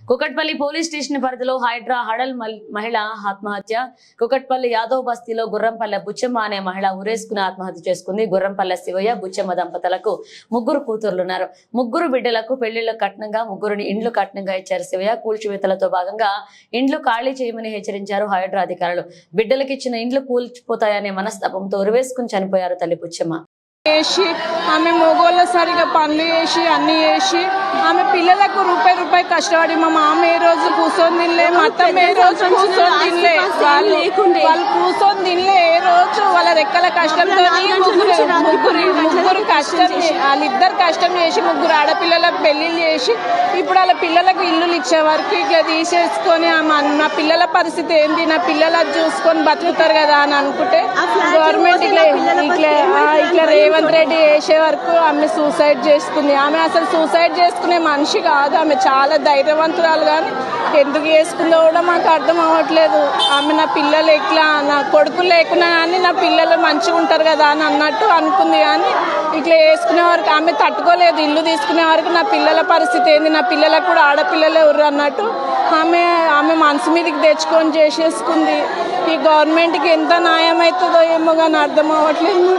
Kukatpally police station పరిధిలో హైడ్రా హడల్ మహిళ ఆత్మహత్య. కుకట్పల్లి యాదవ్ బస్తీలో గుర్రంపల్లె బుచ్చమ్మ అనే మహిళ ఉరేసుకుని ఆత్మహత్య చేసుకుంది. గుర్రంపల్లె శివయ్య బుచ్చమ్మ దంపతులకు ముగ్గురు కూతుర్లున్నారు. ముగ్గురు బిడ్డలకు పెళ్లిళ్ల కట్నంగా ముగ్గురిని ఇండ్లు కట్నంగా ఇచ్చారు శివయ్య. కూల్చివేతలతో భాగంగా ఇండ్లు ఖాళీ చేయమని హెచ్చరించారు హైడ్రా అధికారులు. బిడ్డలకు ఇచ్చిన ఇండ్లు కూల్చిపోతాయనే మనస్తాపంతో ఉరివేసుకుని చనిపోయారు తల్లి బుచ్చమ్మ. ఆమె మగోళ్ళ సరిగా పనులు చేసి అన్ని చేసి ఆమె పిల్లలకు రూపాయి కష్టపడి మా మామ ఏ రోజు కూర్చొని తినలే, మా అత్తమ్మ ఏ రోజు కూర్చొని తినలే, వాళ్ళు కూర్చొని తినలే ఏ రోజు. వాళ్ళ రెక్కల కష్టంతో ముగ్గురు కష్టం వాళ్ళిద్దరు కష్టం చేసి ముగ్గురు ఆడపిల్లలకు పెళ్లిళ్ళు చేసి ఇప్పుడు వాళ్ళ పిల్లలకు ఇల్లులు ఇచ్చే వరకు ఇట్లా తీసేసుకొని నా పిల్లల పరిస్థితి ఏంటి, నా పిల్లలు చూసుకొని బతుకుతారు కదా అని అనుకుంటే గవర్నమెంట్ ఇట్లా రేవంత్ రెడ్డి చేసే వరకు ఆమె సూసైడ్ చేసుకుంది. ఆమె అసలు సూసైడ్ చేసుకునే మనిషి కాదు, ఆమె చాలా ధైర్యవంతురాలు. కానీ ఎందుకు చేసుకుందో కూడా మాకు అర్థం అవ్వట్లేదు. ఆమె నా పిల్లలు ఎట్లా, నా కొడుకులు లేకున్నా కానీ నా పిల్లలు మంచిగా ఉంటారు కదా అని అన్నట్టు అనుకుంది. కానీ ఇట్లా వేసుకునే వరకు ఆమె తట్టుకోలేదు. ఇల్లు తీసుకునే వరకు నా పిల్లల పరిస్థితి ఏంది, నా పిల్లలకు కూడా ఆడపిల్లలే ఎవరు అన్నట్టు ఆమె మనసు మీదకి తెచ్చుకొని చేసేసుకుంది. ఈ గవర్నమెంట్కి ఎంత న్యాయం అవుతుందో ఏమో కానీ అర్థం అవ్వట్లేదు.